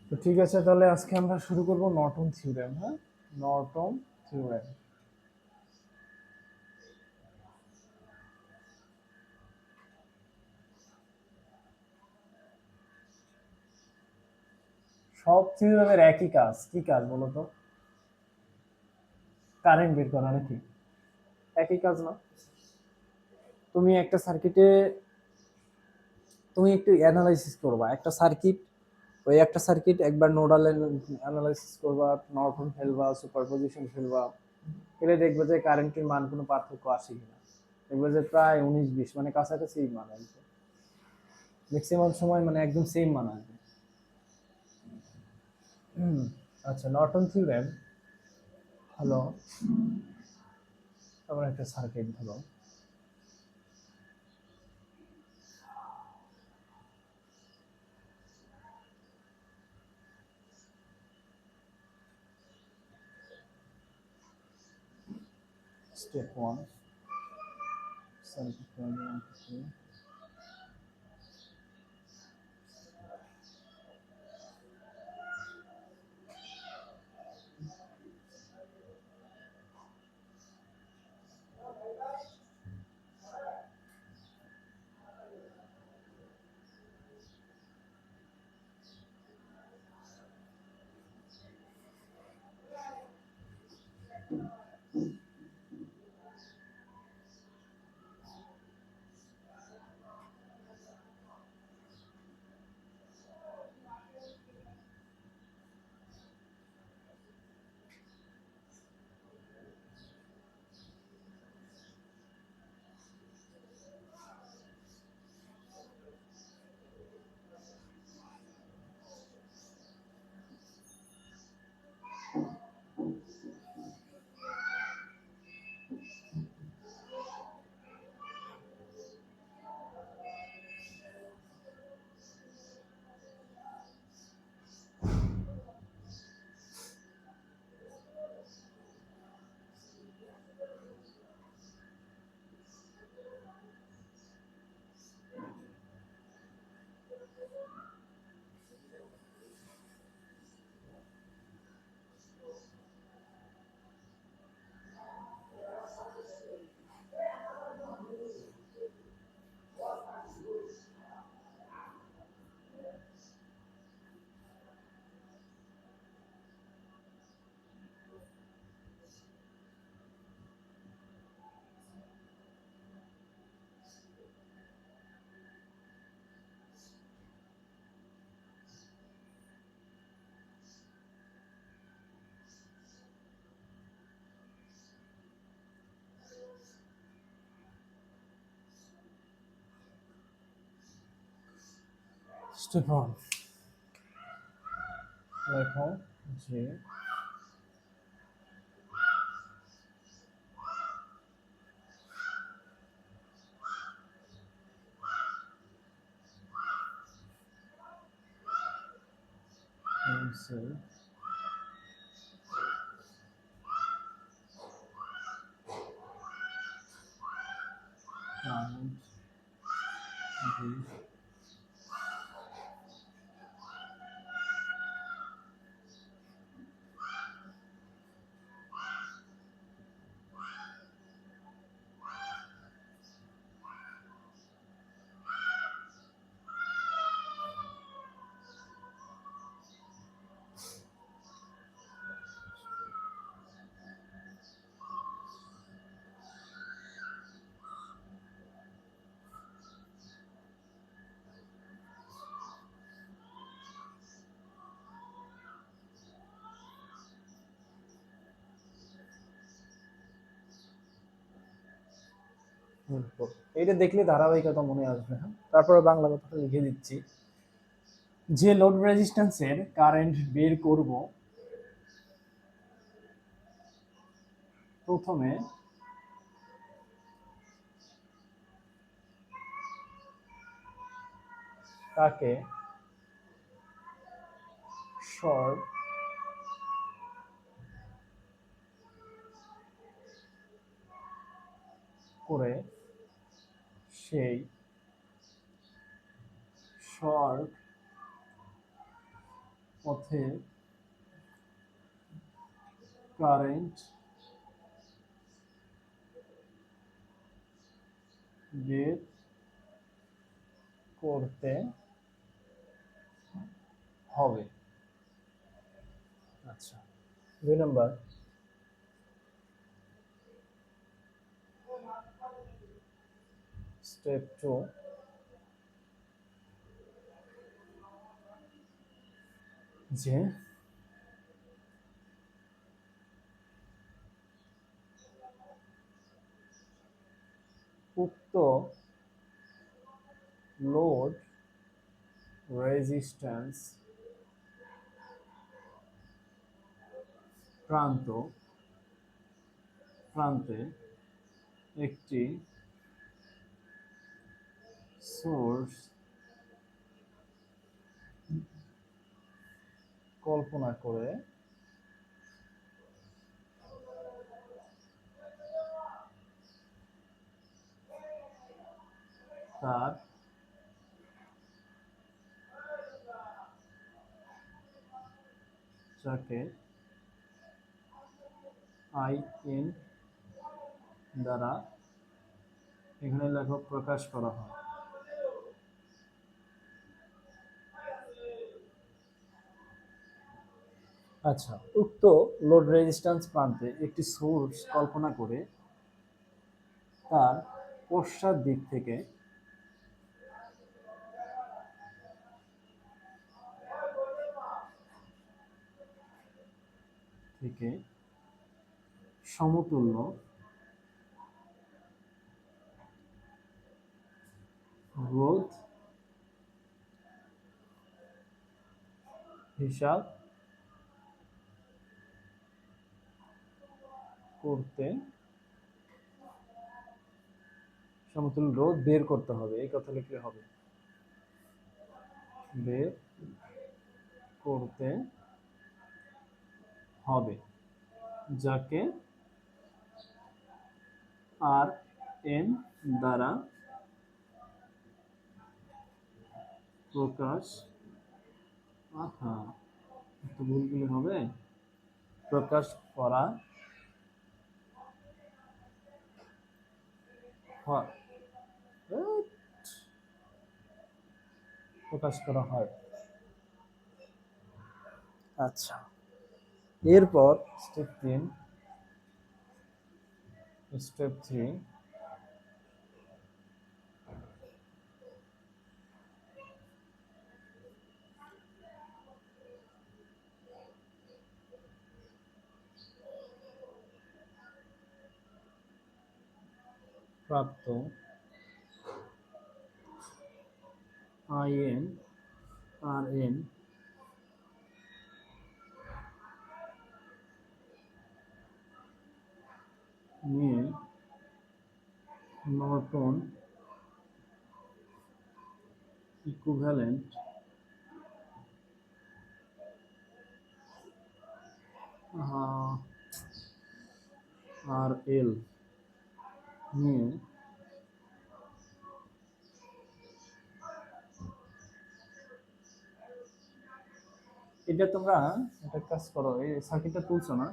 তো ঠিক আছে, তাহলে আজকে আমরা শুরু করব নর্টন থিওরেম। হ্যাঁ, নর্টন থিওরেম। সব থিওরেমের একই কাজ, কি কাজ বলো তো? কারেন্ট বের করা নাকি? একই কাজ না? তুমি একটা সার্কিটে তুমি একটু অ্যানালাইসিস করবা একটা সার্কিট, ওই একটা সার্কিট একবার নোডাল অ্যানালাইসিস করবা, নর্টন ফেলবা, সুপারপজিশন ফেলবা, এলে দেখবে যে কারেন্টের মান কোনো পার্থক্য আসে কিনা। দেখবে যে প্রায় 19-20 মানে কাছাকাছি মান আসবে, ম্যাক্সিমাম সময় মানে একদম সেম মান আসবে। আচ্ছা, নর্টন থিওরেম হলো, আমার একটা সার্কিট ধরো, step one, circuit step one, লেখো যে pencil and the এইটা দেখলে ধারাবাহিকতা মনে আসবে। হ্যাঁ, তারপরে বাংলা কথাটা লিখে দিচ্ছি। যে লোড রেজিস্ট্যান্সের কারেন্ট বের করব, প্রথমে তাকে শর্ট করে সেই শর্ট পথে কারেন্ট বের করতে হবে। আচ্ছা, 2 নম্বর, স্টেপ 2, যে উক্ত লোড রেজিস্ট্যান্স প্রান্তে একটি সোর্স কল্পনা করে তার যাকে IN দ্বারা এখানে লেখক প্রকাশ করা হয়। আচ্ছা, উক্ত লোড রেজিস্ট্যান্স প্রান্তে একটি সোর্স কল্পনা করে তার পশ্চাৎ দিক থেকে সমতুল্য রোধ হিসাব করতে সমতুল্য রোধ বের করতে হবে, এই কথা লিখলে হবে। বের করতে হবে, যাকে RN দ্বারা প্রকাশ ভুলগুলি হবে প্রকাশ করা হয়। আচ্ছা, এরপর স্টেপ 3, প্রাপ্ত IN RN নিয়ে নর্টন ইকুইভ্যালেন্ট RL নিয়ে এটা তোমরা একটা কাজ করো, এই সার্কিটটা তুলছো না,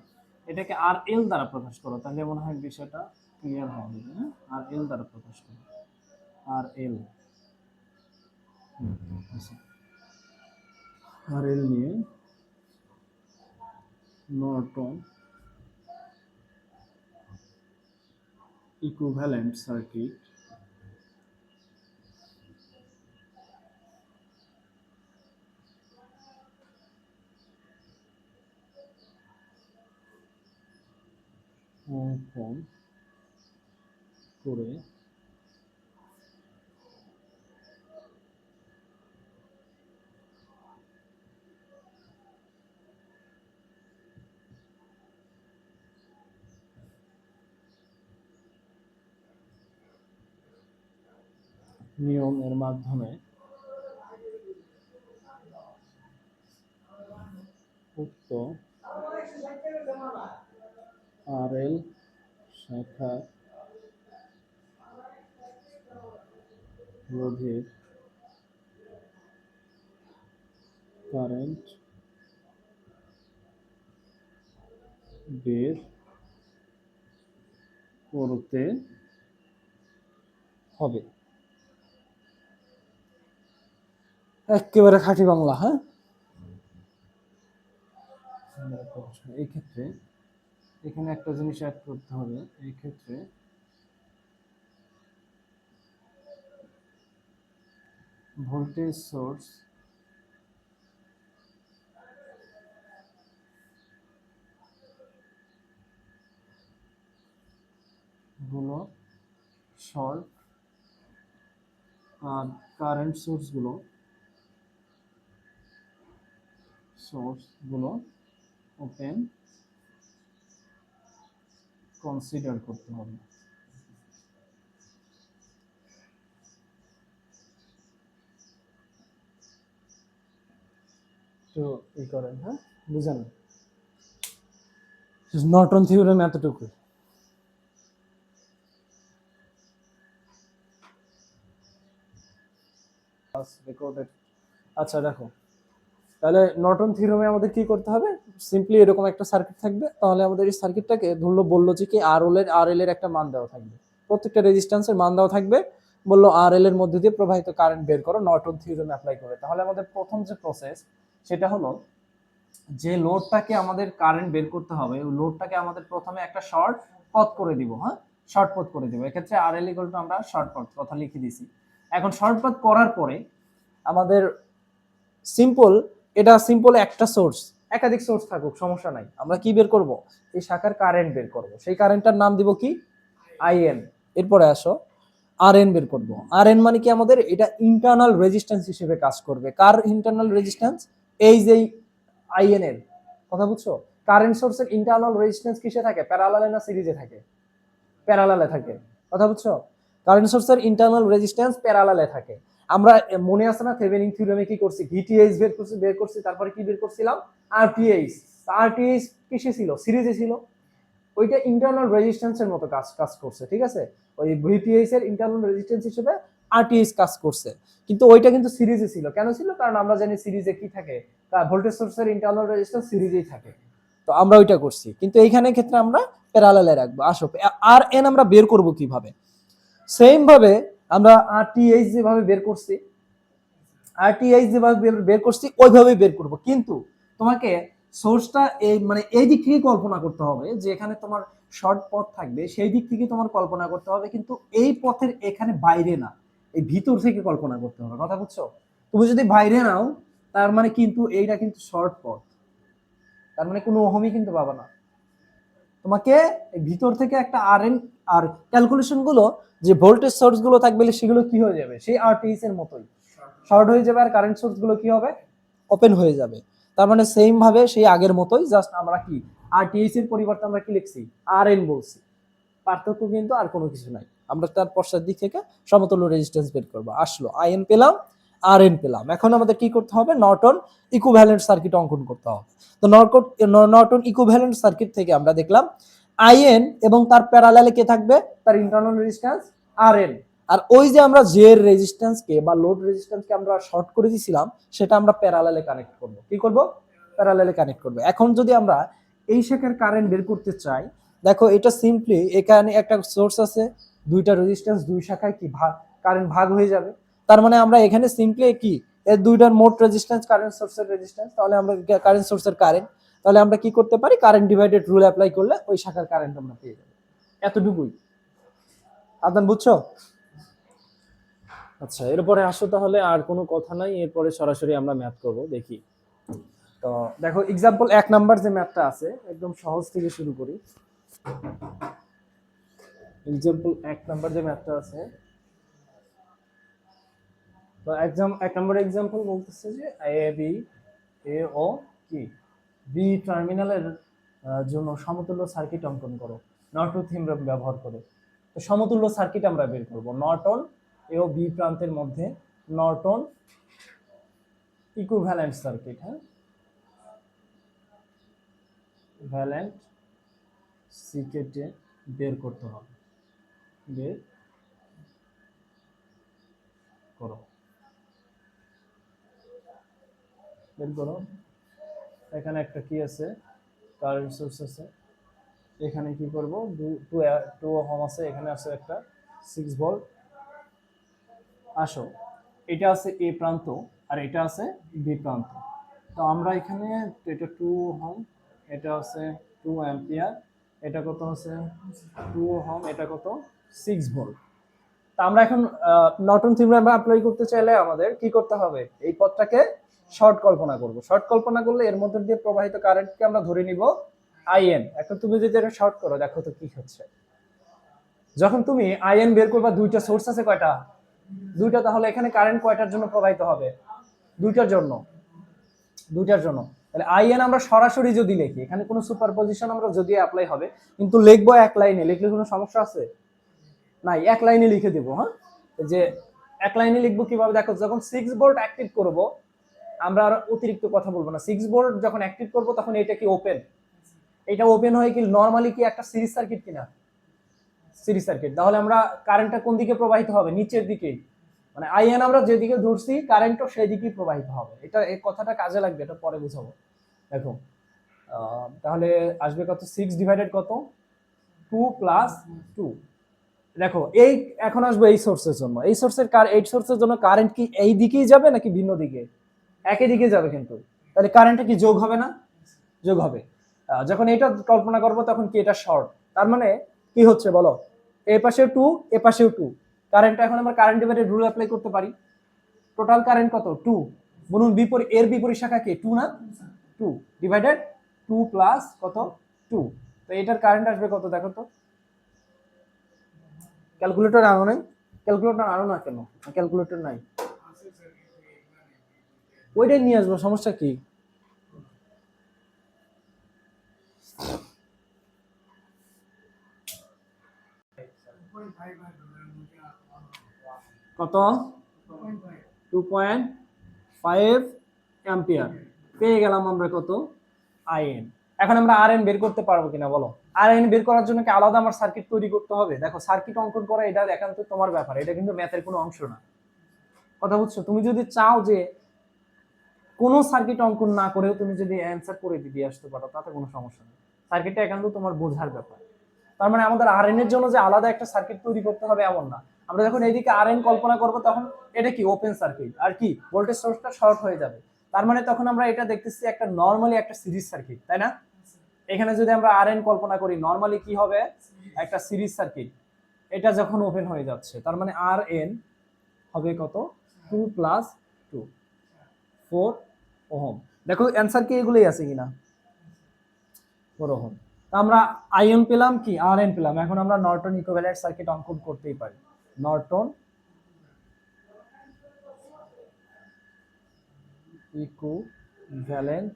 এটাকে RL দ্বারা প্রকাশ করো, তাহলে মনে হয় বিষয়টা ক্লিয়ার হবে। হ্যাঁ, RL দ্বারা প্রকাশ করো, RL। RL নিয়ে নর্টন ইকুইভ্যালেন্ট সার্কিট অঙ্কন করে নিয়মের মাধ্যমে উক্ত RL শাখার রোধের কারেন্ট বের করতে হবে। একেবারে খাঁটি বাংলা। হ্যাঁ, এই ক্ষেত্রে এখানে একটা জিনিস অ্যাড করতে হবে। এই ক্ষেত্রে ভোল্টেজ সোর্স গুলো শর্ট আর কারেন্ট সোর্সগুলো ওপেন কনসিডার করতে হবে। তো এই করেন, হ্যাঁ, বুঝেন নর্টন থিওরেম এতটুকু। রেকর্ডেড। আচ্ছা দেখো, তাহলে নর্টন থিওরেমে আমাদের কি করতে হবে? সিম্পলি এরকম একটা সার্কিট থাকবে, তাহলে আমাদের এই সার্কিটটাকে ধরলো, বললো যে কি আর এল এর একটা মান দেওয়া থাকবে, প্রত্যেকটা রেজিস্ট্যান্সের মান দেওয়া থাকবে, বললো আর এল এর মধ্যে দিয়ে প্রবাহিত কারেন্ট বের করো নর্টন থিওরেম অ্যাপ্লাই করে। তাহলে আমাদের প্রথম যে প্রসেস সেটা হলো, যে লোডটাকে আমাদের কারেন্ট বের করতে হবে, ওই লোডটাকে আমাদের প্রথমে একটা শর্ট পথ করে দিব। হ্যাঁ, শর্ট পথ করে দিব। এক্ষেত্রে আর এল ইকুয়াল টু আমরা শর্ট পথ কথা লিখে দিছি। এখন শর্ট পথ করার পরে আমাদের সিম্পল, এটা সিম্পল একটা সোর্স, একাধিক সোর্স থাকুক সমস্যা নাই, আমরা কি বের করব? এই শাখার কারেন্ট বের করব। সেই কারেন্টটার নাম দিব কি? আইএন। এরপরে আসো, আর এন বের করব। আর এন মানে কি? আমাদের এটা ইন্টারনাল রেজিস্ট্যান্স হিসেবে কাজ করবে। কার ইন্টারনাল রেজিস্ট্যান্স? এই যে আইএন এর কথা বুঝছো? কারেন্ট সোর্সের ইন্টারনাল রেজিস্ট্যান্স কিসে থাকে? প্যারালালে না সিরিজে থাকে? প্যারালালে থাকে। কথা বুঝছো? কারেন্ট সোর্সের ইন্টারনাল রেজিস্ট্যান্স প্যারালালে থাকে। আমরা মনে আছে না থেভেনিন থিওরেমে কি করছি? ভিটিএইচ বের করছি, তারপরে কি বের করছিলাম? আরটিএইচ। আরটিএইচ কিসে ছিল? সিরিজে ছিল। ওইটা ইন্টারনাল রেজিস্ট্যান্সের মতো কাজ কাজ করছে, ঠিক আছে? ওই ভিটিএইচ এর ইন্টারনাল রেজিস্ট্যান্স হিসেবে আরটিএইচ কাজ করছে, কিন্তু ওইটা কিন্তু সিরিজে ছিল। কেন ছিল? কারণ আমরা জানি সিরিজে কি থাকে, ভোল্টেজ সোর্সের ইন্টারনাল রেজিস্ট্যান্স সিরিজেই থাকে। তো আমরা ওইটা করছি, কিন্তু এইখানে ক্ষেত্রে আমরা প্যারালালে রাখবো। আসো, আর এন আমরা বের করব কিভাবে? সেম ভাবে আমরা আরটিএইচ যেভাবে বের করছি, ওইভাবেই বের করব। কিন্তু তোমাকে সোর্সটা এই মানে এই দিক থেকে কল্পনা করতে হবে, যে এখানে তোমার শর্ট পথ থাকবে, সেই দিক থেকে তোমার কল্পনা করতে হবে, কিন্তু এই পথের এখানে বাইরে না, এই ভিতর থেকে কল্পনা করতে হবে। কথা বুঝছো? তুমি যদি বাইরে নাও, তার মানে কিন্তু এইটা কিন্তু শর্ট পথ, তার মানে কোনো ওহমই কিন্তু পাবা না। তোমাকে ভিতর থেকে একটা আর এন, আর ক্যালকুলেশন গুলো, যে ভোল্টেজ সোর্স গুলো থাকবে সেগুলো কি হয়ে যাবে? সেই আরটিএস এর মতোই শর্ট হয়ে যাবে, আর কারেন্ট সোর্স গুলো কি হবে? ওপেন হয়ে যাবে। তার মানে সেম ভাবে সেই আগের মতোই, জাস্ট আমরা কি আরটিএস এর পরিবর্তে আমরা কি লিখছি? আর এন বলছি। পার্থক্য কিন্তু আর কোনো কিছু নাই। আমরা তার পশ্চাৎ দিক থেকে সমতুল্য রেজিস্ট্যান্স বের করবো। আসলো, আইএন পেলাম, আর এন পেলাম। এখন আমাদের কি করতে হবে? নর্টন ইকুইভ্যালেন্ট সার্কিট অঙ্কন করতে হবে। তো নর্টন ইকুইভ্যালেন্ট সার্কিট থেকে আমরা দেখলাম আইএন এবং তার প্যারালালে কে থাকবে? তার ইন্টারনাল রেজিস্ট্যান্স আর এন। আর ওই যে আমরা যে রেজিস্ট্যান্সকে বা লোড রেজিস্ট্যান্সকে আমরা শর্ট করে দিয়েছিলাম, সেটা আমরা প্যারালালে কানেক্ট করব। কি করব? প্যারালালে কানেক্ট করব। এখন যদি আমরা এই শাখার কারেন্ট বের করতে চাই, দেখো এটা সিম্পলি, এখানে একটা সোর্স আছে, দুইটা রেজিস্ট্যান্স, দুই শাখায় কি ভাগ, কারেন্ট ভাগ হয়ে যাবে। তার মানে আমরা এখানে সিম্পলি কি, এর দুইটার মোট রেজিস্ট্যান্স কারেন্ট সোর্সের রেজিস্ট্যান্স, তাহলে আমরা কারেন্ট সোর্সের কারেন্ট, তাহলে আমরা কি করতে পারি? কারেন্ট ডিভাইডেড রুল অ্যাপ্লাই করলে ওই শাখার কারেন্ট আমরা পেয়ে যাবো। এতটুকুই। আদান বুঝছো? আচ্ছা, এরপরে আসো, তাহলে আর কোনো কথা নাই, এরপরে সরাসরি আমরা ম্যাথ করব, দেখি। তো দেখো, এক্সাম্পল 1 নাম্বার যে ম্যাথটা আছে, একদম সহজ থেকে শুরু করি। এক্সাম্পল 1 নাম্বার যে ম্যাথটা আছে, তো একদম 1 নম্বর এক্সাম্পল বলতেছে যে এ বি, এ ও কি বি টার্মিনালের জন্য সমতুল্য সার্কিট অঙ্কন করো নর্টন থিওরেম ব্যবহার করে। তো সমতুল্য সার্কিট আমরা বের করব নর্টন এ ও বি প্রান্তের মধ্যে, নর্টন ইকুইভ্যালেন্ট সার্কিট। হ্যাঁ, ভ্যালেন্ট সার্কিটে বের করতে হবে। বের করো, বের করো। এখানে একটা কি আছে? কারেন্ট সোর্স আছে, এখানে কি করব, টু ওহম আছে, এখানে আছে একটা 6 ভোল্ট। আসো, এটা আছে এ প্রান্ত আর এটা আছে বি প্রান্ত। তো আমরা এখানে, এটা 2 ওহম, এটা আছে 2 অ্যাম্পিয়ার, এটা কত আছে 2 ওহম, এটা কত 6 ভোল্ট। তা আমরা এখন নর্টন থিওরেম অ্যাপ্লাই করতে চাইলে আমাদের কি করতে হবে, এই পথটাকে শর্ট কল্পনা করব। শর্ট কল্পনা করলে এর মধ্যে দিয়ে প্রবাহিত কারেন্টকে আমরা ধরে নিব আইএন। এখন তুমি যদি এটা শর্ট করো, দেখো তো কি হচ্ছে। যখন তুমি আইএন বের করবা, দুইটা সোর্স আছে কয়টা, দুইটা, তাহলে এখানে কারেন্ট কয়টার জন্য প্রবাহিত হবে, দুইটার জন্য, দুইটার জন্য। তাহলে আইএন আমরা সরাসরি যদি লিখি, এখানে কোনো সুপারপজিশন আমরা যদি অ্যাপ্লাই হবে, কিন্তু লিখবো এক লাইনে, লিখলে কোনো সমস্যা আছে নাই, এক লাইনে লিখে দেবো। হ্যাঁ, যে এক লাইনে লিখবো কিভাবে, দেখো যখন 6 ভোল্ট অ্যাক্টিভ করব, আমরা আর অতিরিক্ত কথা বলবো না। 6 ভোল্ট যখন অ্যাক্টিভ করব, তখন এটা কি ওপেন, এটা ওপেন হয় কি নরমালি কি একটা সিরিজ সার্কিট কিনা, সিরিজ সার্কিট। তাহলে আমরা কারেন্টটা কোন দিকে প্রবাহিত হবে, নিচের দিকে, মানে আইএন আমরা যেদিকে ধরছি কারেন্টও সেই দিকেই প্রবাহিত হবে। এটা এই কথাটা কাজে লাগবে, এটা পরে বুঝাবো। দেখো তাহলে আসবে কত, 6 ডিভাইডেড কত 2 প্লাস 2। দেখো এই এখন আসবে এই সোর্সের জন্য, এই সোর্সের এই সোর্সের জন্য কারেন্ট কি এই দিকেই যাবে নাকি ভিন্ন দিকে, একই দিকে যাবে কিন্তু। তাহলে কারেন্টটা কি যোগ হবে না, যোগ হবে। যখন এটা কল্পনা করব তখন কি এটা শর্ট, তার মানে কি হচ্ছে বলো, এই পাশেও 2, এ পাশেও 2, কারেন্ট, এখন আমরা কারেন্ট ডিভাইডেড রুল অ্যাপ্লাই করতে পারি। টোটাল কারেন্ট কত 2, বলুন বিপরীত, এর বিপরীত শাখা কি 2 না, 2 ডিভাইডেড 2 প্লাস কত 2। তো এটার কারেন্ট আসবে কত দেখো তো, ক্যালকুলেটর আনো নাই, ক্যালকুলেটর আনো না কেন, ক্যালকুলেটর নাই, ওইটাই নিয়ে আসবো, সমস্যা কি। কত 2.5 অ্যাম্পিয়ার পেয়ে গেলাম আমরা কত আইএন। এখন আমরা আরএন বের করতে পারবো কিনা বলো, আরএন বের করার জন্য কি আলাদা আমার সার্কিট তৈরি করতে হবে? দেখো সার্কিট অঙ্কন করা এটা একান্ত তোমার ব্যাপার, এটা কিন্তু ম্যাথের কোনো অংশ না, কথা বুঝছো। তুমি যদি চাও যে কোনো সার্কিট অঙ্কন না করেও তুমি যদি অ্যান্সার করে দিয়ে আসতে পারো, তাতে কোনো সমস্যা নেই, সার্কিটটা একান্ত তোমার বোঝার ব্যাপার। তার মানে আমাদের আরএন এর জন্য যে আলাদা একটা সার্কিট তৈরি করতে হবে এমন না। আমরা যখন এইদিকে আরএন কল্পনা করব, তখন এটা কি ওপেন সার্কিট, আর কি ভোল্টেজ সোর্সটা শর্ট হয়ে যাবে। তার মানে তখন আমরা এটা দেখতেছি একটা নরমালি একটা সিরিজ সার্কিট, তাই না? এখানে যদি আমরা আরএন কল্পনা করি, নরমালি কি হবে, একটা সিরিজ সার্কিট। এটা যখন ওপেন হয়ে যাচ্ছে, তার মানে আরএন হবে কত 2 প্লাস 2, 4 ওহম। দেখো অ্যান্সার কি এগুলোই আছে কিনা, 4 ওহম। আমরা আইএন পেলাম কি আরএন পেলাম। এখন আমরা নর্টন ইকুইভ্যালেন্ট সার্কিট অঙ্কন করতেই পারি। নর্টন ইকুইভ্যালেন্ট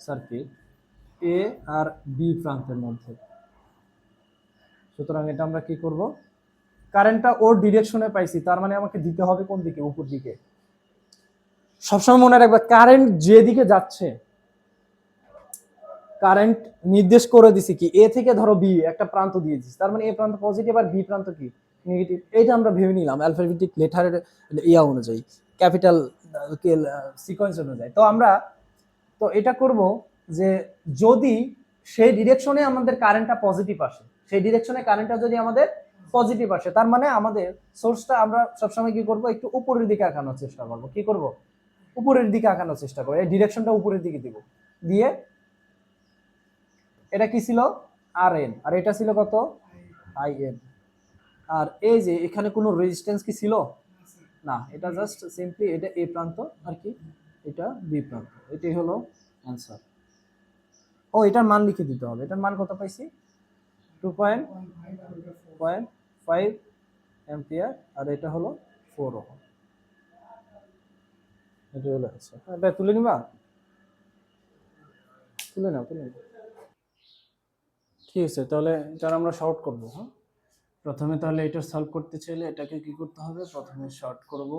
সার্কিট এ আর বি প্রান্তের মধ্যে। সুতরাং এটা আমরা কি করব, কারেন্টটা ওর ডিরেকশনে পাইছি, তার মানে আমাকে দিতে হবে কোন দিকে, উপর দিকে। সবসময় মনে রাখবে কারেন্ট যেদিকে যাচ্ছে, কারেন্ট নির্দেশ করে দিছি কি, এ থেকে ধরো বি একটা প্রান্ত দিয়ে দিছি, তার মানে এ প্রান্ত পজিটিভ আর বি প্রান্ত কি নেগেটিভ। এইটা আমরা ভেবে নিলাম অ্যালফাবেটিক লেটারের ইয়া অনুযায়ী, ক্যাপিটাল সিকোয়েন্স অনুযায়ী। তো আমরা তো এটা করব যে যদি সেই ডিরেকশনে আমাদের কারেন্টটা পজিটিভ আসে, সেই ডিরেকশনে কারেন্টটা যদি আমাদের পজিটিভ আসে, তার মানে আমাদের সোর্সটা আমরা সবসময় কি করব, একটু উপরের দিকে আঁকানোর চেষ্টা করব। কি করব, উপরের দিকে আঁকানোর চেষ্টা করব, এই ডিরেকশনটা উপরের দিকে দিব। দিয়ে এটা কি ছিল আরএন, আর এটা ছিল কত আইএন। আর এই যে এখানে কোনো রেজিস্ট্যান্স কি ছিল না, এটা জাস্ট সিম্পলি এটা এ প্রান্ত আর কি এটা বি প্রান্ত, এটাই হলো অ্যান্সার। ও এটার মান লিখে দিতে হবে, এটার মান কত পাইছি 2.5 অ্যাম্পিয়ার, আর এটা হলো 4 ওহম। এটা হলো অ্যান্সার। এটা তুলে নিবা, তুলে নাও, তুলে নাও। ঠিক আছে, তাহলে এটা আমরা শর্ট করব। হ্যাঁ, প্রথমে তাহলে এটা সলভ করতে চাইলে এটাকে কি করতে হবে, প্রথমে শর্ট করব,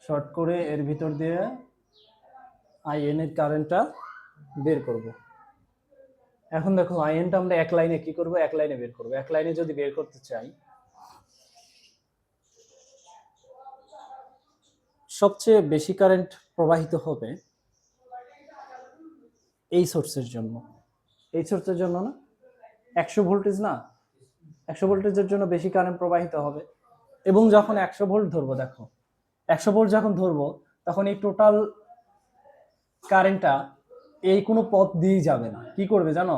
শর্ট করে এর ভিতর দিয়ে আইএন এর কারেন্টটা বের করব। এখন দেখো আইএনটা আমরা এক লাইনে কি করব, এক লাইনে বের করব। এক লাইনে যদি বের করতে চাই, সবচেয়ে বেশি কারেন্ট প্রবাহিত হবে এই সোর্সের জন্য, এই সোর্সের জন্য না 100 ভোল্টেজ না, 100 ভোল্টেজের জন্য বেশি কারেন্ট প্রবাহিত হবে। এবং যখন 100 ভোল্ট ধরবো, দেখো 100 ভোল্ট যখন ধরবো তখন এই টোটাল কারেন্টটা এই কোনো পথ দিয়েই যাবে না, কি করবে জানো,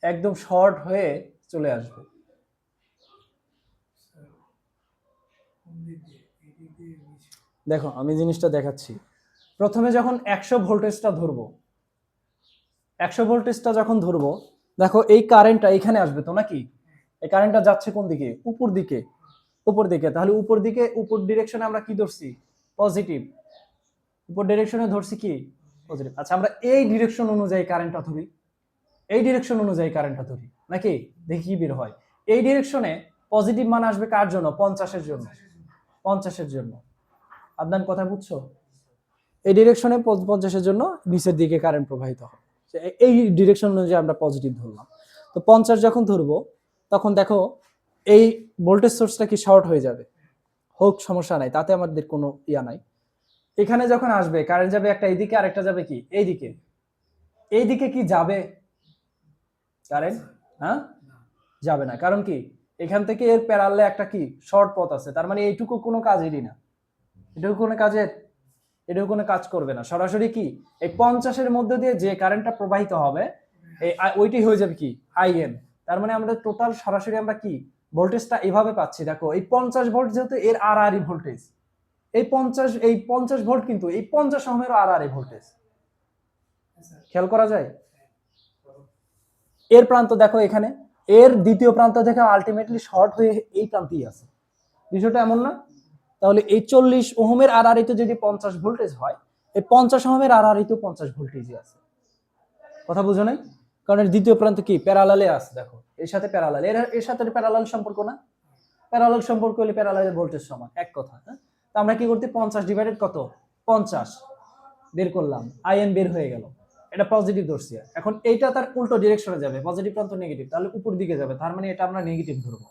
একদম শর্ট হয়ে চলে আসবে। দেখো আমি জিনিসটা দেখাচ্ছি। প্রথমে যখন 100 ভোল্টেজটা ধরবো, 100 ভোল্টেজটা যখন ধরবো, দেখো এই কারেন্টটা এখানে আসবে তো নাকি, এই কারেন্টটা যাচ্ছে কোন দিকে, উপর দিকে, উপর দিকে। তাহলে উপর দিকে, উপর ডিরেকশনে আমরা কি ধরছি, পজিটিভ। উপর ডিরেকশনে ধরছি কি, পজিটিভ। আচ্ছা আমরা এই ডিরেকশন অনুযায়ী কারেন্টটা ধরি, এই ডিরেকশন অনুযায়ী কারেন্টটা ধরি নাকি, দেখি কি বের হয়। এই ডিরেকশনে পজিটিভ মান আসবে কার জন্য, 50-এর জন্য, 50-এর জন্য। আপনার কথা বুঝছো, এই ডিরেকশনে 50-এর জন্য নিচের দিকে কারেন্ট প্রবাহিত হয়, এই ডিরেকশন অনুযায়ী আমরা পজিটিভ ধরলাম। তো 50 যখন ধরবো তখন দেখো এই ভোল্টেজ সোর্সটা কি শর্ট হয়ে যাবে, হোক সমস্যা নাই, তাতে আমাদের কোনো ইয়া নাই। এখানে যখন আসবে কারেন্ট যাবে একটা এইদিকে, আরেকটা যাবে কি এইদিকে। এইদিকে কি যাবে কারেন্ট, হ্যাঁ যাবে না, কারণ কি এখান থেকে এর প্যারালে একটা কি শর্ট পথ আছে, তার মানে এইটুকু কোনো কাজেরই না, এটুকু কোনো কাজের, এটুকু কোনো কাজ করবে না। সরাসরি কি এই 50-এর মধ্যে দিয়ে যে কারেন্টটা প্রবাহিত হবে এই ওইটাই হয়ে যাবে কি আইএন। তার মানে আমরা টোটাল সরাসরি আমরা কি ভোল্টেজটা এভাবে পাচ্ছি। দেখো এই 50 ভোল্ট যেহেতু এর আর আর ভোল্টেজ, এই 50 ভোল্ট কিন্তু এই 50 ওহমের আর আর ভোল্টেজ, খেয়াল করা যায়। এর প্রান্ত দেখো এখানে, এর দ্বিতীয় প্রান্ত থেকে আলটিমেটলি শর্ট হয়ে এই প্রান্তেই আছে, বিষয়টা এমন না। তাহলে এই 40 ওহমের আর আর যদি 50 ভোল্টেজ হয়, এই 50 ওহমের আর আর 50 ভোল্টেজই আছে, কথা বুঝো নাই, কারণ এর দ্বিতীয় প্রান্ত কি প্যারালালে আছে। দেখো এর সাথে প্যারালাল, এর সাথে প্যারালাল সম্পর্ক না, প্যারালাল সম্পর্ক হলে প্যারালালের ভোল্টেজ সমান, এক কথা। হ্যাঁ, তো আমরা কি করতে 50 ডিভাইডেড কত 50 বের করলাম, আইএন বের হয়ে গেল, এটা পজিটিভ ধরছি। এখন এইটা তার উল্টো ডিরেকশনে যাবে, পজিটিভ প্রান্ত নেগেটিভ, তাহলে উপর দিকে যাবে, তার মানে এটা আমরা নেগেটিভ ধরবো।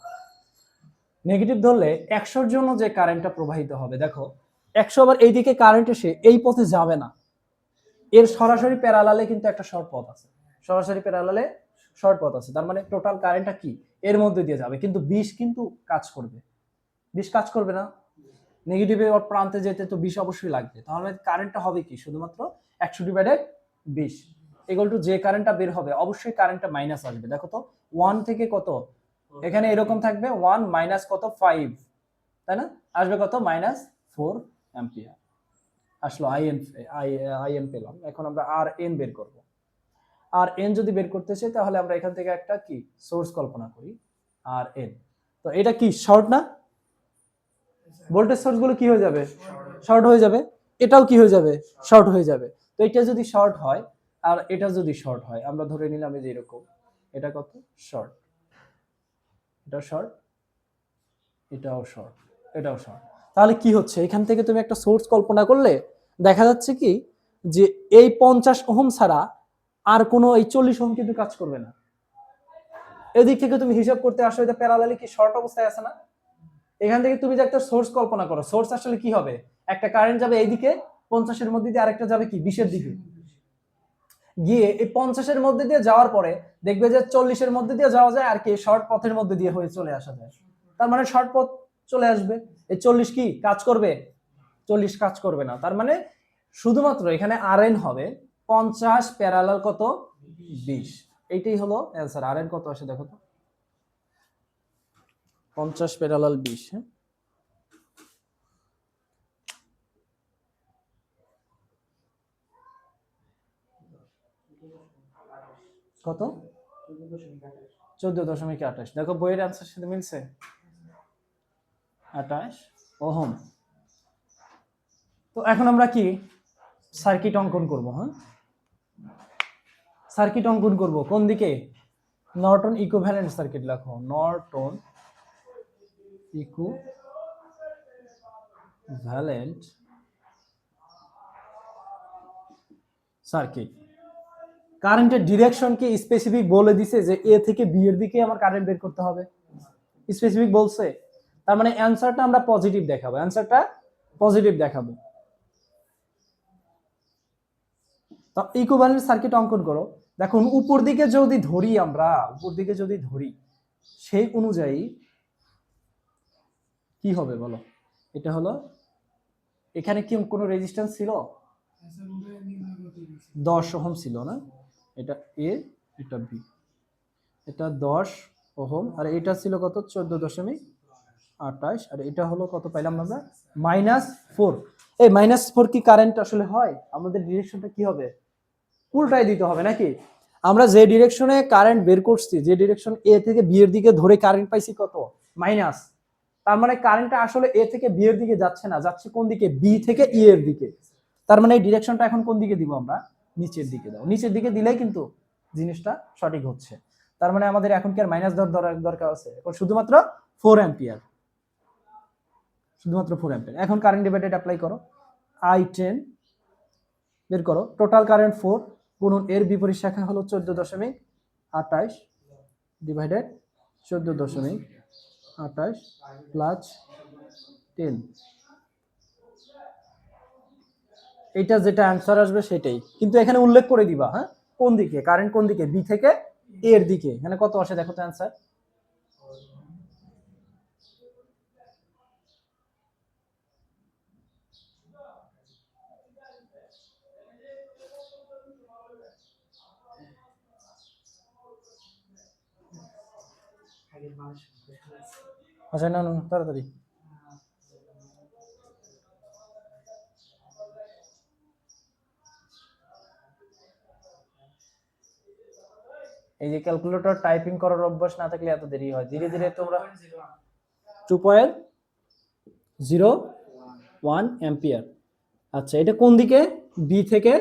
নেগেটিভ ধরলে 100-এর জন্য যে কারেন্টটা প্রবাহিত হবে, দেখো 100 আবার এইদিকে কারেন্ট এসে এই পথে যাবে না, এর সরাসরি প্যারালালে কিন্তু একটা শর্ট পথ আছে, সরাসরি প্যারালালে শর্ট পথ আছে, তার মানে টোটাল কারেন্টটা কি এর মধ্যে দিয়ে যাবে। কিন্তু 20 কিন্তু কাজ করবে, 20 কাজ করবে না, নেগেটিভে ওর প্রান্তে যেতে তো 20 অবশ্যই লাগবে। তাহলে কারেন্টটা হবে কি শুধুমাত্র 100 ডিভাইডেড 20 ইকুয়াল টু যে কারেন্টটা বের হবে অবশ্যই কারেন্টটা মাইনাস আসবে। দেখো তো 1 থেকে কত, এখানে এরকম থাকবে 1 মাইনাস কত 5, তাই না, আসবে কত -4 অ্যাম্পিয়ার আসলো। আইএন পেলাম। এখন আমরা আর এন বের করব। আর এন যদি বের করতে চাই তাহলে আমরা এখান থেকে একটা কি সোর্স কল্পনা করি, আর এন। তো এটা কি শর্ট না, ভোল্টেজ সোর্স গুলো কি হয়ে যাবে, শর্ট হয়ে যাবে, এটাও কি হয়ে যাবে, শর্ট হয়ে যাবে। তো এটা যদি শর্ট হয় আর এটা যদি শর্ট হয়, আমরা ধরে নিলাম যে এরকম, এটা কত শর্ট, এটা শর্ট, এটাও শর্ট, এটাও শর্ট। তাহলে কি হচ্ছে, এখান থেকে তুমি একটা সোর্স কল্পনা করলে দেখা যাচ্ছে কি যে এই 50 ওহম ছাড়া আর কোনো এই 40 ওহম কিন্তু কাজ করবে না। এদিক থেকে তুমি হিসাব করতে আসো, এটা প্যারালালি কি শর্ট অবস্থায় আছে না। এখান থেকে তুমি যে একটা সোর্স কল্পনা করো, সোর্স আসলে কি হবে, একটা কারেন্ট যাবে এইদিকে 50-এর মধ্যে দিয়ে, আরেকটা যাবে কি 20-এর দিকে, গিয়ে এই 50-এর মধ্যে দিয়ে যাওয়ার পরে দেখবে যে 40-এর মধ্যে দিয়ে যাওয়া যায়, আর কি শর্ট পথের মধ্যে দিয়ে হয়ে চলে আসা যায়। তার মানে শর্ট পথ চলে আসবে। এই 40 কি কাজ করবে, 40 কাজ করবে না। তার মানে শুধুমাত্র এখানে আরএন হবে 50 প্যারালাল কত 20, এইটাই হলো অ্যান্সার। আরএন কত আসে দেখো তো, 50 প্যারালাল 20। হ্যাঁ, কত 14.28। দেখো বইয়ের অ্যান্সার সাথে মিলছে, 28 ওহম। তো এখন আমরা কি সার্কিট অঙ্কন করব। হ্যাঁ, সার্কিট অঙ্কন করব কোন দিকে, নর্টন ইকুইভ্যালেন্ট সার্কিট লেখো, নর্টন ইকুইভ্যালেন্ট সার্কিট। কারেন্টের ডিরেকশন কি স্পেসিফিক বলে দিছে যে এ থেকে বি এর দিকে আমার কারেন্ট বের করতে হবে, স্পেসিফিক বলছে। তার মানে অ্যানসারটা আমরা পজিটিভ দেখাবো, অ্যানসারটা পজিটিভ দেখাবো। তো ইকুইভ্যালেন্ট সার্কিট অঙ্কন করো। দেখুন উপর দিকে যদি ধরি, আমরা উপর দিকে যদি ধরি, সেই অনুযায়ী কি হবে বলো। এটা হলো, এখানে কি কোনো রেজিস্ট্যান্স ছিল? 10 ওহম ছিল না? এটা এ, এটা বি, এটা 10 ওহম, আর এটা ছিল কত? 14.28, আর এটা হলো কত পাইলাম আমরা? -4। এই -4 কি কারেন্ট আসলে হয়? আমাদের ডিরেকশনটা কি হবে? উল্টাই দিতে হবে নাকি? আমরা যে ডিরেকশনে কারেন্ট বের করছি, যে ডিরেকশন এ থেকে বি এর দিকে ধরে কারেন্ট পাইছি কত? মাইনাস। তার মানে কারেন্টটা আসলে এ থেকে বি এর দিকে যাচ্ছে না, যাচ্ছে কোন দিকে? বি থেকে ই এর দিকে। তার মানে এই ডিরেকশনটা এখন কোন দিকে দিব আমরা? নিচের দিকে দাও। নিচের দিকে দিলেই কিন্তু জিনিসটা সঠিক হচ্ছে। তার মানে আমাদের এখন কি আর মাইনাস দরকার আছে? এখন শুধুমাত্র 4 অ্যাম্পিয়ার, শুধুমাত্র 4 অ্যাম্পিয়ার। এখন কারেন্ট ডিভাইডেড অ্যাপ্লাই করো। I10 বের করো। টোটাল কারেন্ট 4 গুণন এর বিপরীত শাখা হলো 14.28 ডিভাইডেড 14.28 প্লাস 10। এটা যেটা অ্যান্সার আসবে সেটাই, কিন্তু এখানে উল্লেখ করে দিবা, হ্যাঁ, কোন দিকে কারেন্ট, কোন দিকে? বি থেকে এ এর দিকে। এখানে কত আসে দেখো তো অ্যান্সার। আচ্ছা না, তাড়াতাড়ি। এই যে ক্যালকুলেটর টাইপিং করার অভ্যাস না থাকলে এত দেরি হয়। ধীরে ধীরে তোমরা 2.01 অ্যাম্পিয়ার। আচ্ছা, এটা কোন দিকে? বি থেকে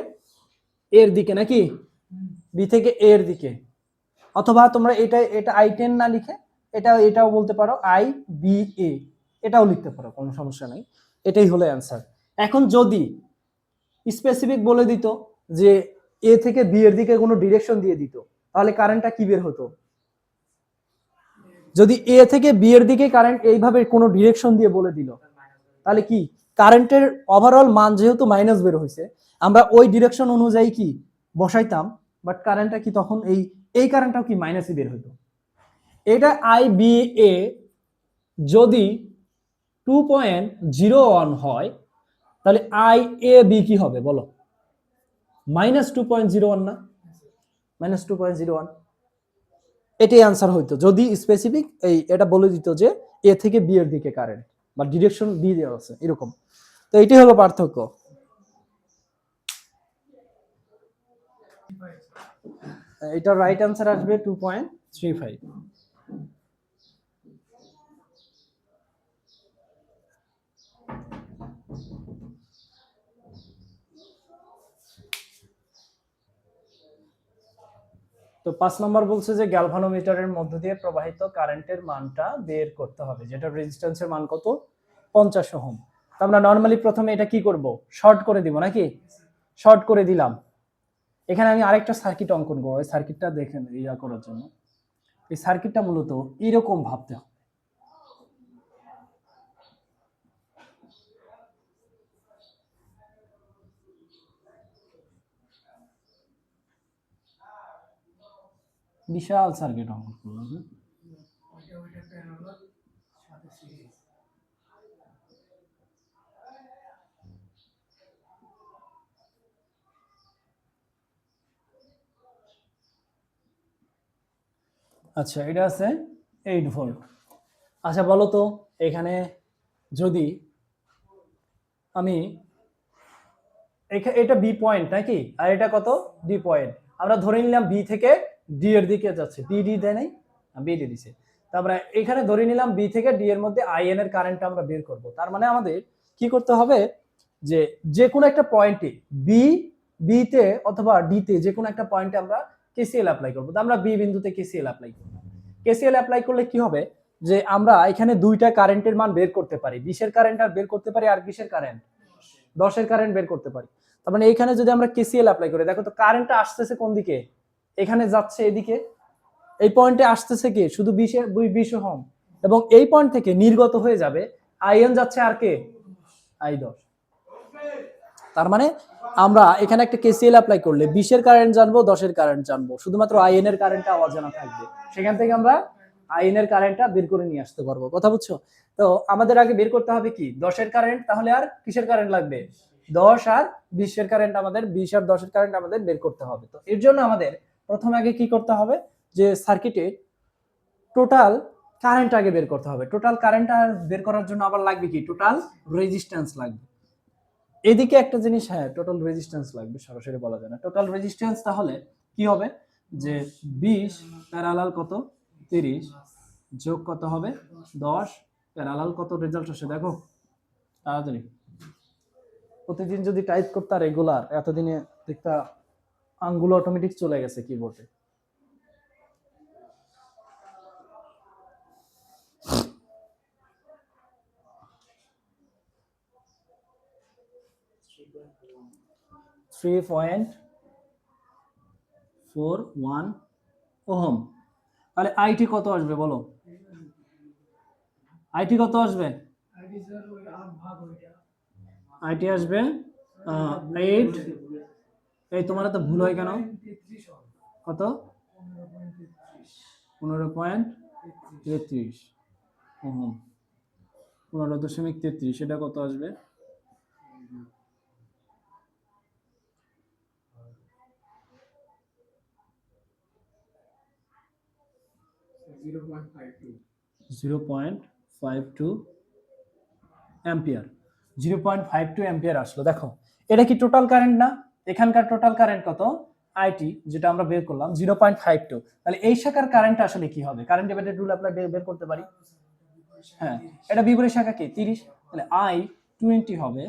এর দিকে নাকি? বি থেকে এর দিকে। অথবা তোমরা এটা I10 না লিখে এটাও বলতে পারো IBA, এটাও লিখতে পারো, কোনো সমস্যা নাই। এটাই হলো অ্যান্সার। এখন যদি স্পেসিফিক বলে দিত যে এ থেকে বি এর দিকে কোনো ডিরেকশন দিয়ে দিত, তাহলে কারেন্টটা কি বের হতো? যদি এ থেকে বি এর দিকে কারেন্ট এইভাবে কোনো ডিরেকশন দিয়ে বলে দিল, তাহলে কি কারেন্টের ওভারঅল মান যেহেতু মাইনাস বের হয়েছে, আমরা ওই ডিরেকশন অনুযায়ী কি বসাইতাম, বাট কারেন্টটা কি তখন এই কারেন্টটাও কি মাইনাসই বের হতো। এটা IBA যদি 2.01 হয়, তাহলে IAB কি হবে বলো? -2.01 না? -2.01। এটাই আনসার হইতো যদি স্পেসিফিক এটা বলে দিত যে এ থেকে বি এর দিকে কারেন্ট বা ডিরেকশন বি দেওয়া আছে এরকম। তো এটাই হলো পার্থক্য। এটা রাইট আনসার আসবে 2.35। তো 5 নম্বর বলছে যে গ্যালভানোমিটারের মধ্য দিয়ে প্রবাহিত কারেন্টের মানটা বের করতে হবে, যেটা রেজিস্ট্যান্সের মান কত? 50 ওহম। তো আমরা নরমালি প্রথমে এটা কি করব? শর্ট করে দিব নাকি? শর্ট করে দিলাম। এখানে আমি আরেকটা সার্কিট অঙ্কন করব, এই সার্কিটটা দেখেন ইয়া করার জন্য। এই সার্কিটটা মূলত এরকম ভাবতে হবে। বিশাল সার্কিট অঙ্কন করলাম। আচ্ছা, এটা আছে 8 ভোল্ট। আচ্ছা বলো তো, এখানে যদি আমি এটা বি পয়েন্ট নাকি, আর এটা কত? D point. আমরা ধরে নিলাম বি থেকে ডি এর দিকে যাচ্ছে। ডি দেয় নাই, বি ডি দিছে। তারপরে এখানে ধরে নিলাম বি থেকে ডি এর মধ্যে আইএন এর কারেন্টটা আমরা বের করব। তার মানে আমাদের কি করতে হবে, যে যে কোনো একটা পয়েন্টে বি তে অথবা ডি তে যে কোনো একটা পয়েন্টে আমরা কেসিএল অ্যাপ্লাই করব। তো আমরা বি বিন্দুতে কেসিএল অ্যাপ্লাই করব। কেসিএল অ্যাপ্লাই করলে কি হবে, যে আমরা এখানে দুইটা কারেন্টের মান বের করতে পারি। 20 এর কারেন্ট আর বের করতে পারি, আর কিসের কারেন্ট? 10 এর কারেন্ট বের করতে পারি। তার মানে এইখানে যদি আমরা কেসিএল অ্যাপ্লাই করি, দেখো তো কারেন্টটা আসতেছে কোন দিকে? এখানে যাচ্ছে এদিকে। এই পয়েন্টে আসতেছে কি? শুধু 20 ওহম, এবং এই পয়েন্ট থেকে নির্গত হয়ে যাবে আইএন যাচ্ছে আর কে? I10। তার মানে আমরা এখানে একটা কেসিএল অ্যাপ্লাই করলে 20 এর কারেন্ট জানবো, 10 এর কারেন্ট জানবো, শুধুমাত্র আইএন এর কারেন্টটা অজানা থাকবে। সেখান থেকে আমরা আইএন এর কারেন্টটা বের করে নিয়ে আসতে পারবো। কথা বুঝছো? তো আমাদের আগে বের করতে হবে কি 10 এর কারেন্ট, তাহলে আর কিসের কারেন্ট লাগবে? 10 আর 20 এর কারেন্ট, আমাদের 20 আর 10 এর কারেন্ট আমাদের বের করতে হবে। তো এর জন্য আমাদের প্রথম আগে কি করতে হবে, যে সার্কিটে টোটাল কারেন্ট আগে বের করতে হবে। টোটাল কারেন্ট বের করার জন্য আবার লাগবে কি, টোটাল রেজিস্ট্যান্স লাগবে। এদিকে একটা জিনিস, হ্যাঁ টোটাল রেজিস্ট্যান্স লাগবে, সরাসরি বলা যায় না। টোটাল রেজিস্ট্যান্স তাহলে কি হবে, যে 20 প্যারালাল কত 30 যোগ কত হবে 10 প্যারালাল কত, রেজাল্ট আসে দেখো তাড়াতাড়ি। প্রতিদিন যদি টাইপ করতে রেগুলার, এতদিনে দেখতা আঙ্গুল অটোমেটিক চলে গেছে কিবোর্ডে। $3.41 ওহম। তাহলে আইটি কত আসবে বলো, আইটি কত আসবে? আইটি আসবে 8, এই তোমার তো ভুল হয় কেন, কত 15.33 ওহম, 15.33, এটা কত আসবে? $0.52 অ্যাম্পিয়ার, 0.52 অ্যাম্পিয়ার আসলো। দেখো এটা কি টোটাল কারেন্ট না? এখানকার টোটাল কারেন্ট কত, আইটি যেটা আমরা বের করলাম 0.52। তাহলে এই শাখার কারেন্ট আসলে কি হবে, কারেন্ট ডিভাইডেড রুল অ্যাপ্লাই বের করতে পারি। হ্যাঁ, এটা বিপরীত শাখা কি 30, তাহলে I20 হবে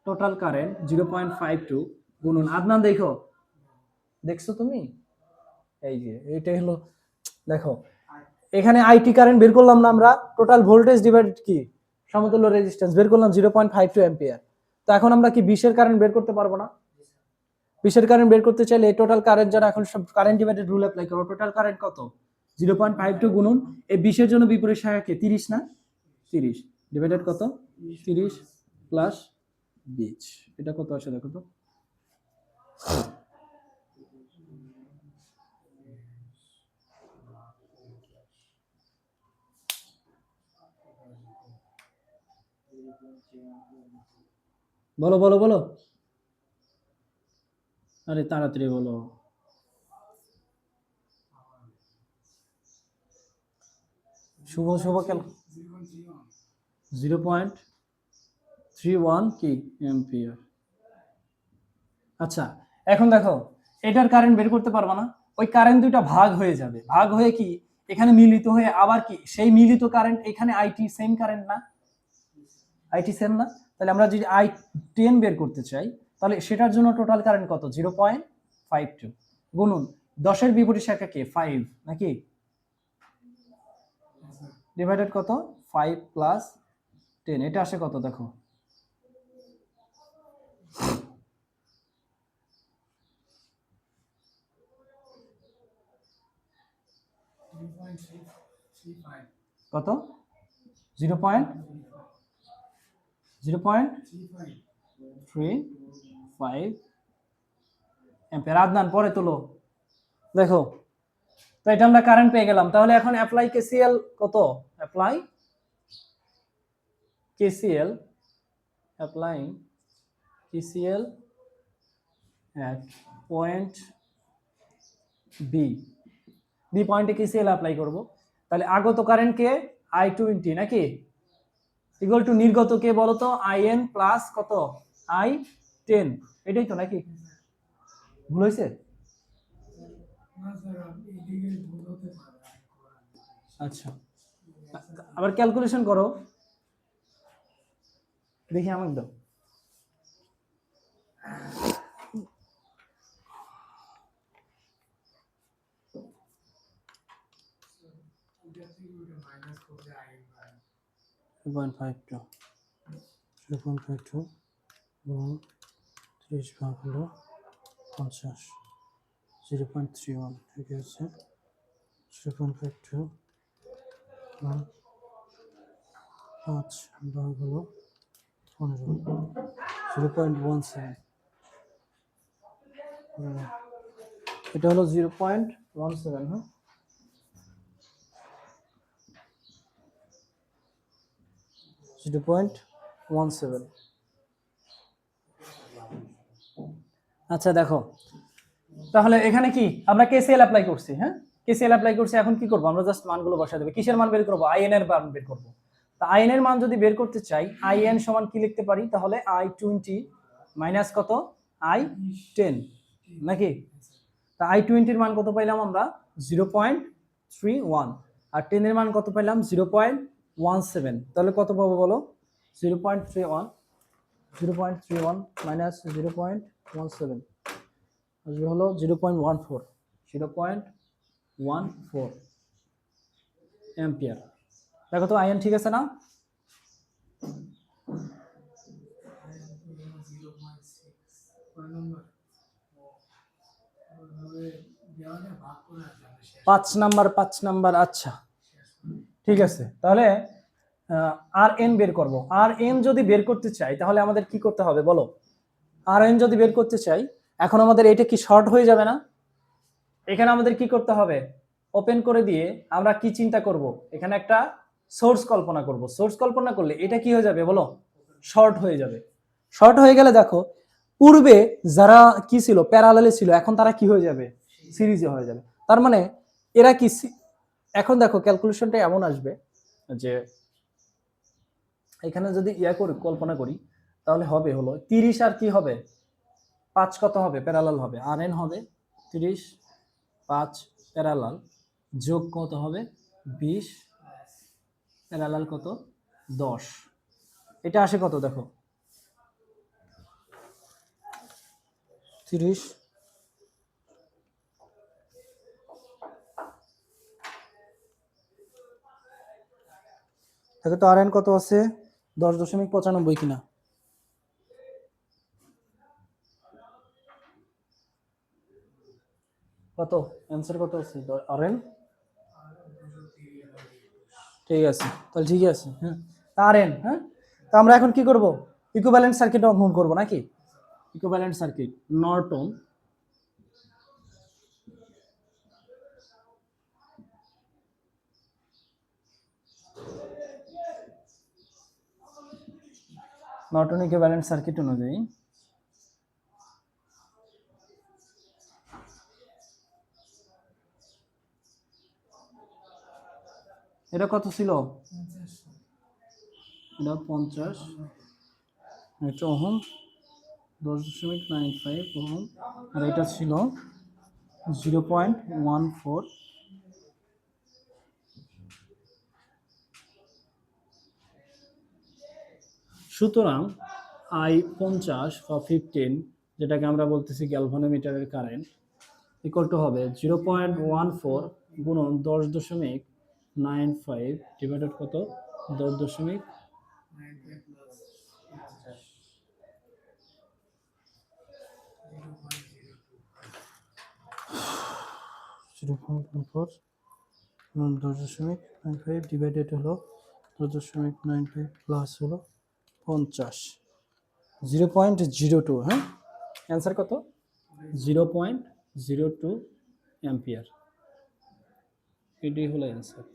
টোটাল কারেন্ট 0.52 গুণন, আদনান দেখো, দেখছো তুমি, এই যে এইটাই হলো। দেখো এখানে আইটি কারেন্ট বের করলাম না আমরা, টোটাল ভোল্টেজ ডিভাইডেড কি সমতুল্য রেজিস্ট্যান্স বের করলাম 0.52 অ্যাম্পিয়ার। তো এখন আমরা কি 20 এর কারেন্ট বের করতে পারবো না? 20 এর কারেন্ট বের করতে চাইলে টোটাল কারেন্ট যারা, এখন সব কারেন্ট ডিভাইডেড রুল অ্যাপ্লাই করো, টোটাল কারেন্ট কত 0.52 গুণন এই 20 এর জন্য বিপরীত শাখা কি 30 না, 30 ডিভাইডেড কত 30 প্লাস 20, এটা কত আসে দেখো তো। বলো বলো বলো, আরে তাড়াতাড়ি বলো। শুভ শুভ কেন 0.31 কি অ্যাম্পিয়ার। আচ্ছা এখন দেখো এটার কারেন্ট বের করতে পারবা না, ওই কারেন্ট দুইটা ভাগ হয়ে যাবে, ভাগ হয়ে কি এখানে মিলিত হয়ে আবার কি সেই মিলিত কারেন্ট, এখানে আইটি সেম কারেন্ট না, আইটি সেম না, তাহলে আমরা যদি I10 বের করতে চাই তাহলে সেটার জন্য টোটাল কারেন্ট কত 0.52 গুণন 10 এর বিপরীত শাখা কে 5 নাকি, ডিভাইডেড কত 5 প্লাস 10, এটা আসে কত দেখো, কত 0.35 অ্যাম্পিয়ার। আদনান পরে তোলো দেখো। তো এটা আমরা কারেন্ট পেয়ে গেলাম, তাহলে এখন অ্যাপ্লাই কেসিএল কত, apply KCL, applying KCL at point B, B পয়েন্টে কেসিএল অ্যাপ্লাই করব। তাহলে আগত কারেন্ট কে I20 নাকি, ইকুয়াল টু নির্গত কে বলো তো IN প্লাস কত I10, এটাই তো নাকি, ভুল হয়েছে? আচ্ছা আবার ক্যালকুলেশন করো দেখি আমাকে দাও। $0.52 30 ভাগ হলো 50, 0.31 ঠিক আছে, 0.52 5 ভাগ হলো 15, 0.17, এটা হলো 0.17, হ্যাঁ, .17। আচ্ছা দেখো, তাহলে এখানে কি আমরা কেসিএল অ্যাপ্লাই করছি, হ্যাঁ, কেসিএল অ্যাপ্লাই করছি। এখন কি করব, আমরা জাস্ট মানগুলো বসাই দেব। কিসের মান বের করব? আইএন এর মান বের করব। তা আইএন এর মান যদি বের করতে চাই, আইএন সমান কি লিখতে পারি তাহলে? I20 মাইনাস কত? I10, নাকি? তা I20 এর মান কত পাইলাম আমরা? 0.31। আর 10 এর মান কত পাইলাম? 0.17। তাহলে কত পাবো বলো? 0.31, 0.31 মাইনাস 0.17 হলো 0.14, 0.14 অ্যাম্পিয়ার। দেখো তো আয়ন ঠিক আছে না? পাঁচ নাম্বার। আচ্ছা ঠিক আছে, তাহলে আর এন বের করব। আর এন যদি বের করতে চাই তাহলে আমাদের কি করতে হবে বলো? আর এন যদি বের করতে চাই, এখন আমাদের এটা কি শর্ট হয়ে যাবে না? এখানে আমাদের কি করতে হবে? ওপেন করে দিয়ে আমরা কি চিন্তা করব? এখানে একটা সোর্স কল্পনা করব। সোর্স কল্পনা করলে এটা কি হয়ে যাবে বলো? শর্ট হয়ে যাবে। শর্ট হয়ে গেলে দেখো, পূর্বে যারা কি ছিল, প্যারালালে ছিল, এখন তারা কি হয়ে যাবে? সিরিজে হয়ে যাবে। তার মানে এরা কি, এখন দেখো ক্যালকুলেশনটা এমন আসবে যে এখানে যদি করি, কল্পনা করি, তাহলে হবে হলো 30 আর কি হবে 5 কত হবে? প্যারালাল হবে। আর এন হবে 30, 5 প্যারালাল, যোগ কত হবে? 20, প্যারালাল কত? 10। এটা আসে কত দেখো? 30, দেখো তো আর এন কত আছে? 10.95 কিনা? কত অ্যান্সার কত আছে আর এন? ঠিক আছে, তাহলে ঠিকই আছে, হ্যাঁ, আর এন। হ্যাঁ, তা আমরা এখন কি করব? ইকুইভ্যালেন্ট সার্কিট অঙ্কন করব নাকি? Equivalent circuit, Norton equivalent circuit অনুযায়ী এটা কত ছিল? এটা 50, এটা ওহম, 10.95 ওহম, আর এটা ছিল 0.14। সুতরাং I50 বা 15, যেটাকে আমরা বলতেছি গ্যালভানোমিটারের কারেন্ট, ইকুয়াল টু হবে 0.14 গুণন 10.95 ডিভাইডেড কত? 10.95 ডিভাইডেড হলো 10.95 প্লাস হলো 50, 0.02। হ্যাঁ, অ্যান্সার কত? 0.02 অ্যাম্পিয়ার। এটাই হলো অ্যান্সার।